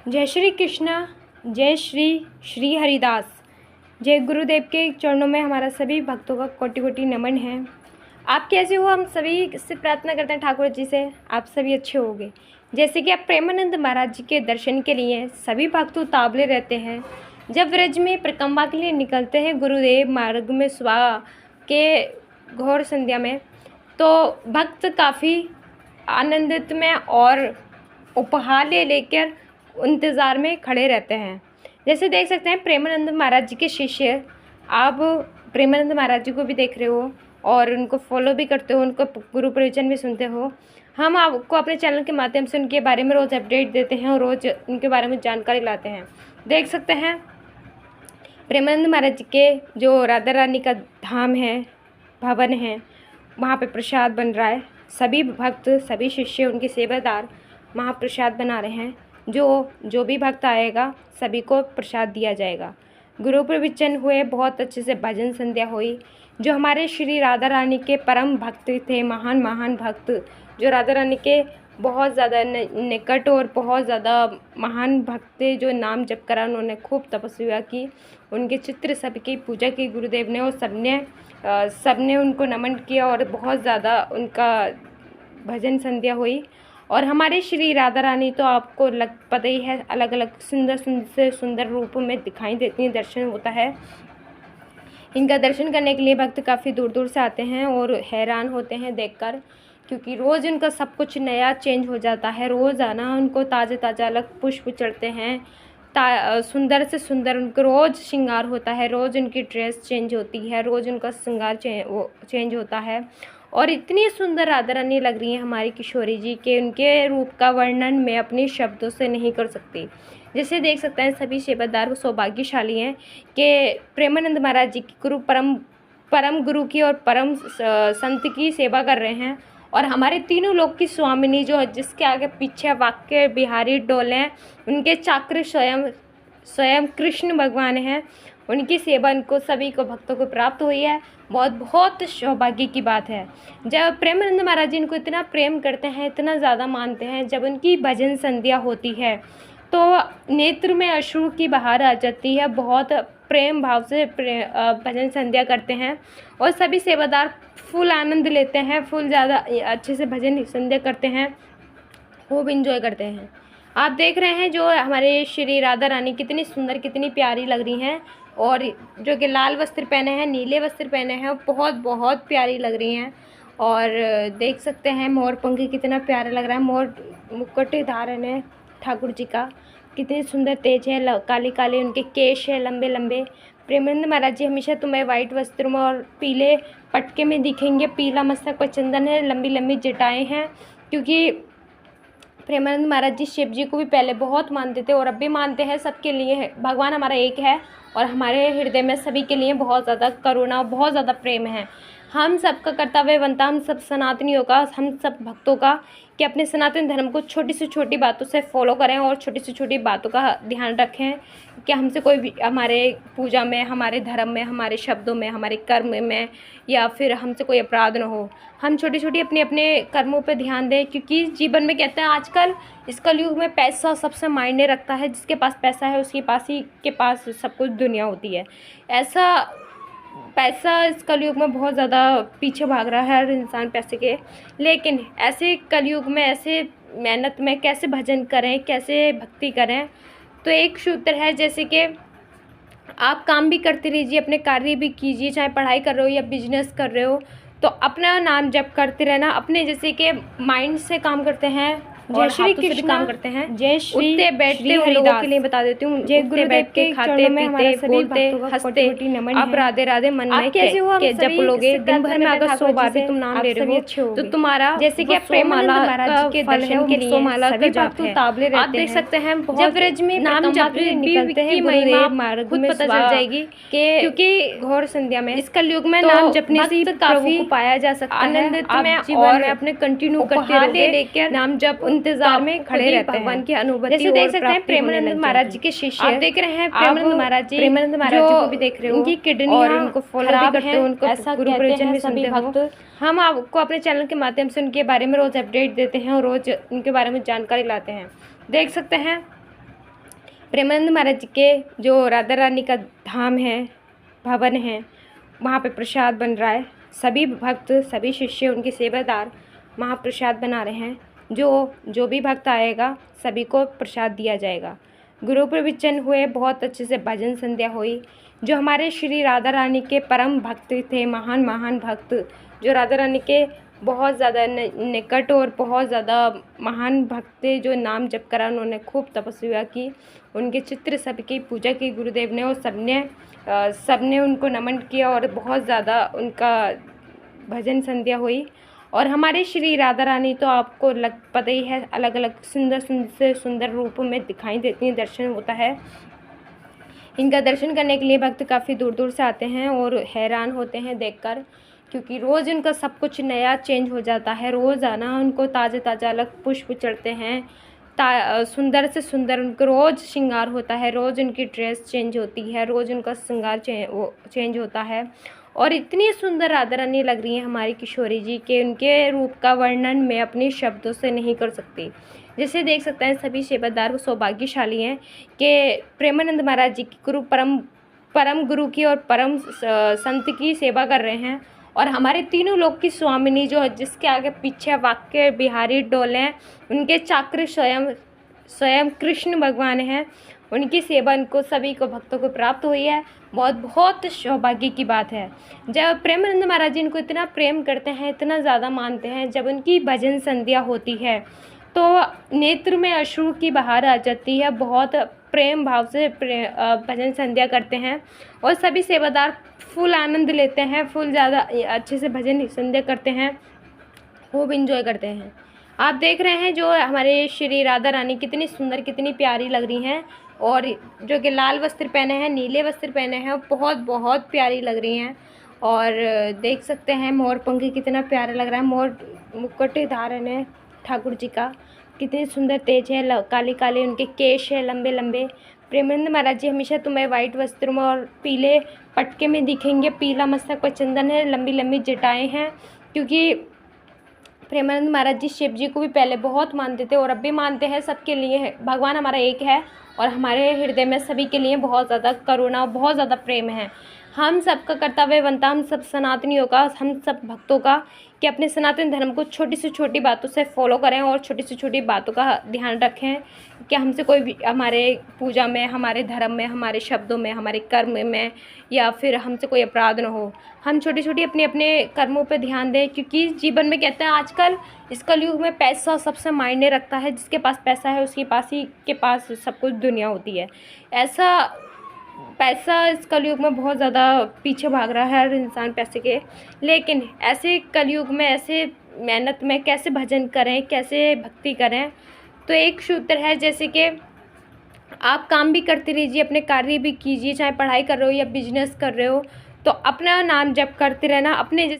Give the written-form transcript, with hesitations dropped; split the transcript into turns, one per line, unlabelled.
जय श्री कृष्णा। जय श्री श्री हरिदास। जय गुरुदेव के चरणों में हमारा सभी भक्तों का कोटि कोटि नमन है। आप कैसे हो? हम सभी से प्रार्थना करते हैं ठाकुर जी से आप सभी अच्छे होंगे। जैसे कि आप प्रेमानंद महाराज जी के दर्शन के लिए सभी भक्त उतावले रहते हैं। जब व्रज में परिक्रमा के लिए निकलते हैं गुरुदेव मार्ग में सुबह के घोर संध्या में, तो भक्त काफ़ी आनंदित में और उपहार लेकर इंतज़ार में खड़े रहते हैं। जैसे देख सकते हैं प्रेमानंद महाराज जी के शिष्य, आप प्रेमानंद महाराज जी को भी देख रहे हो और उनको फॉलो भी करते हो, उनको गुरु प्रवचन भी सुनते हो। हम आपको अपने चैनल के माध्यम से उनके बारे में रोज़ अपडेट देते हैं और रोज़ उनके बारे में जानकारी लाते हैं। देख सकते हैं प्रेमानंद महाराज जी के जो राधा रानी का धाम है, भवन है, वहाँ पे प्रसाद बन रहा है। सभी भक्त, सभी शिष्य, उनके सेवादार महाप्रसाद बना रहे हैं। जो भी भक्त आएगा सभी को प्रसाद दिया जाएगा। गुरु प्रवचन हुए, बहुत अच्छे से भजन संध्या हुई। जो हमारे श्री राधा रानी के परम भक्त थे, महान भक्त, जो राधा रानी के बहुत ज़्यादा निकट और बहुत ज़्यादा महान भक्त थे, जो नाम जप करा, उन्होंने खूब तपस्या की, उनके चित्र सबकी पूजा की गुरुदेव ने, और सबने उनको नमन किया और बहुत ज़्यादा उनका भजन संध्या हुई। और हमारे श्री राधा रानी तो आपको पता ही है, अलग अलग सुंदर रूप में दिखाई देती हैं, दर्शन होता है। इनका दर्शन करने के लिए भक्त काफ़ी दूर दूर से आते हैं और हैरान होते हैं देखकर, क्योंकि रोज़ उनका सब कुछ नया चेंज हो जाता है। रोज़ आना उनको ताज़ा अलग पुष्प चढ़ते हैं, सुंदर से सुंदर उनको रोज़ श्रृंगार होता है, रोज़ उनकी ड्रेस चेंज होती है, रोज़ उनका श्रृंगार चेंज होता है। और इतनी सुंदर राधा रानी लग रही हैं हमारी किशोरी जी के, उनके रूप का वर्णन मैं अपने शब्दों से नहीं कर सकती। जैसे देख सकते हैं सभी सेवादार सौभाग्यशाली हैं कि प्रेमानंद महाराज जी की परम गुरु की और परम संत की सेवा कर रहे हैं। और हमारे तीनों लोक की स्वामिनी, जो जिसके आगे पीछे वाक्य बिहारी डोले, उनके चाक्र स्वयं कृष्ण भगवान हैं, उनकी सेवा इनको सभी को भक्तों को प्राप्त हुई है। बहुत सौभाग्य की बात है। जब प्रेमानंद महाराज जी इनको इतना प्रेम करते हैं, इतना ज़्यादा मानते हैं, जब उनकी भजन संध्या होती है तो नेत्र में अश्रु की बहार आ जाती है। बहुत प्रेम भाव से भजन संध्या करते हैं और सभी सेवादार फुल आनंद लेते हैं, फुल ज़्यादा अच्छे से भजन संध्या करते हैं, खूब इंजॉय करते हैं। आप देख रहे हैं जो हमारे श्री राधा रानी कितनी सुंदर, कितनी प्यारी लग रही हैं, और जो कि लाल वस्त्र पहने हैं, नीले वस्त्र पहने हैं, बहुत प्यारी लग रही हैं। और देख सकते हैं मोर पंख कितना प्यारा लग रहा है, मोर मुकुट धारण है ठाकुर जी का, कितनी सुंदर तेज है, काले काले उनके केश है, लंबे लंबे। प्रेमानंद महाराज जी हमेशा तुम्हें वाइट वस्त्रों में और पीले पटके में दिखेंगे। पीला मस्तक पर चंदन है, लंबी लंबी जटाएँ हैं, क्योंकि प्रेमानंद महाराज जी शिव जी को भी पहले बहुत मानते थे और अब भी मानते हैं। सबके लिए भगवान हमारा एक है और हमारे हृदय में सभी के लिए बहुत ज़्यादा करुणा, बहुत ज़्यादा प्रेम है। हम सबका कर्तव्य बनता, हम सब सनातनियों का, हम सब भक्तों का, कि अपने सनातन धर्म को छोटी से छोटी बातों से फॉलो करें और छोटी से छोटी बातों का ध्यान रखें कि हमसे कोई भी हमारे पूजा में, हमारे धर्म में, हमारे शब्दों में, हमारे कर्म में या फिर हमसे कोई अपराध न हो। हम छोटी छोटी अपने कर्मों पे ध्यान दें, क्योंकि जीवन में कहते हैं आजकल इस कलयुग में पैसा सबसे मायने रखता है। जिसके पास पैसा है उसके पास ही के पास सब कुछ दुनिया होती है। ऐसा पैसा इस कलयुग में बहुत ज़्यादा पीछे भाग रहा है हर इंसान पैसे के। लेकिन ऐसे कलयुग में, ऐसे मेहनत में कैसे भजन करें, कैसे भक्ति करें, तो एक सूत्र है, जैसे कि आप काम भी करते रहिए, अपने कार्य भी कीजिए, चाहे पढ़ाई कर रहे हो या बिजनेस कर रहे हो, तो अपना नाम जप करते रहना। अपने जैसे कि माइंड से काम करते हैं, जय श्री कृष्ण काम करते हैं, जय श्री उठते बैठते उन लोगों के लिए बता देती हूँ, जय गुरुदेव के खाते पीते बोलते हंसते आप राधे राधे मन में के जप लोगे, दिन भर में अगर 100 बार भी तुम नाम ले रहे हो तो तुम्हारा, जैसे कि प्रेमानंद महाराज के दर्शन के लिए माला का जाप है। आप देख सकते हैं जब व्रज में नाम जप निकलते हैं महिमा खुद पता चल जाएगी, क्योंकि घोर संध्या में इस कलयुग में नाम जपने से काफी पाया जा सकता है। आनंदित में और अपने कंटिन्यू करते लेकर नाम जप इंतजार में खड़े रहते हैं, भगवान की अनुभूति। जैसे देख सकते हैं प्रेमानंद महाराज जी के शिष्य, आप देख रहे हैं प्रेमानंद महाराज जी को भी देख रहे हो, उनकी किडनी और उनको फॉलो भी करते हो, उनको गुरु प्रवचन भी सुनते हो। हम आपको अपने चैनल के माध्यम से उनके बारे में रोज अपडेट देते हैं और रोज उनके बारे में जानकारी लाते हैं। देख सकते हैं प्रेमानंद महाराज जी के जो राधा रानी का धाम है, भवन है, वहाँ पे प्रसाद बन रहा है। सभी भक्त, सभी शिष्य, उनके सेवादार महाप्रसाद बना रहे हैं। जो भी भक्त आएगा सभी को प्रसाद दिया जाएगा। गुरु प्रवचन हुए, बहुत अच्छे से भजन संध्या हुई। जो हमारे श्री राधा रानी के परम भक्त थे, महान भक्त, जो राधा रानी के बहुत ज़्यादा निकट और बहुत ज़्यादा महान भक्त थे, जो नाम जप करा, उन्होंने खूब तपस्या की, उनके चित्र सबकी पूजा की गुरुदेव ने, और सबने उनको नमन किया और बहुत ज़्यादा उनका भजन संध्या हुई। और हमारे श्री राधा रानी तो आपको पता ही है, अलग अलग सुंदर रूपों में दिखाई देती हैं, दर्शन होता है। इनका दर्शन करने के लिए भक्त काफ़ी दूर दूर से आते हैं और हैरान होते हैं देखकर, क्योंकि रोज़ इनका सब कुछ नया चेंज हो जाता है। रोज़ाना उनको ताज़ा अलग पुष्प चढ़ते हैं, सुंदर से सुंदर उनको रोज़ श्रृंगार होता है, रोज़ उनकी ड्रेस चेंज होती है, रोज़ उनका श्रृंगार चेंज होता है। और इतनी सुंदर राधा रानी लग रही हैं हमारी किशोरी जी के उनके रूप का वर्णन मैं अपने शब्दों से नहीं कर सकती। जैसे देख सकते हैं सभी सेवादार सौभाग्यशाली हैं कि प्रेमानंद महाराज जी की परम गुरु की और परम संत की सेवा कर रहे हैं। और हमारे तीनों लोक की स्वामिनी जो जिसके आगे पीछे वाक्य बिहारी डोले हैं, उनके चाक्र स्वयं कृष्ण भगवान हैं। उनकी सेवा इनको सभी को भक्तों को प्राप्त हुई है। बहुत सौभाग्य की बात है। जब प्रेमानंद महाराज जी इनको इतना प्रेम करते हैं, इतना ज़्यादा मानते हैं, जब उनकी भजन संध्या होती है तो नेत्र में अश्रु की बहार आ जाती है। बहुत प्रेम भाव से भजन संध्या करते हैं और सभी सेवादार फुल आनंद लेते हैं, फुल ज़्यादा अच्छे से भजन संध्या करते हैं, खूब इंजॉय करते हैं। आप देख रहे हैं जो हमारे श्री राधा रानी कितनी सुंदर, कितनी प्यारी लग रही हैं, और जो कि लाल वस्त्र पहने हैं, नीले वस्त्र पहने हैं, बहुत प्यारी लग रही हैं। और देख सकते हैं मोर पंख कितना प्यारा लग रहा है। मोर मुकुट धारण है ठाकुर जी का, कितने सुंदर तेज है, काले काले उनके केश है, लंबे लंबे। प्रेमानंद महाराज जी हमेशा तुम्हें वाइट वस्त्र में और पीले पटके में दिखेंगे। पीला मस्तक पर चंदन है, लंबी लंबी जटाएं हैं, क्योंकि प्रेमानंद महाराज जी शिव जी को भी पहले बहुत मानते थे और अब भी मानते हैं। सबके लिए है, भगवान हमारा एक है और हमारे हृदय में सभी के लिए बहुत ज़्यादा करुणा, बहुत ज़्यादा प्रेम है। हम सबका कर्तव्य बनता, हम सब सनातनियों का, हम सब भक्तों का, कि अपने सनातन धर्म को छोटी से छोटी बातों से फॉलो करें और छोटी से छोटी बातों का ध्यान रखें कि हमसे कोई भी हमारे पूजा में, हमारे धर्म में, हमारे शब्दों में, हमारे कर्म में या फिर हमसे कोई अपराध न हो। हम छोटी छोटी अपने अपने कर्मों पर ध्यान दें, क्योंकि जीवन में कहते हैं आजकल इस कलयुग में पैसा सबसे मायने रखता है। जिसके पास पैसा है उसके पास ही के पास सब कुछ दुनिया होती है। ऐसा पैसा इस कलयुग में बहुत ज़्यादा पीछे भाग रहा है हर इंसान पैसे के, लेकिन ऐसे कलयुग में, ऐसे मेहनत में कैसे भजन करें, कैसे भक्ति करें। तो एक सूत्र है, जैसे कि आप काम भी करते रहिए, अपने कार्य भी कीजिए, चाहे पढ़ाई कर रहे हो या बिजनेस कर रहे हो, तो अपना नाम जप करते रहना। अपने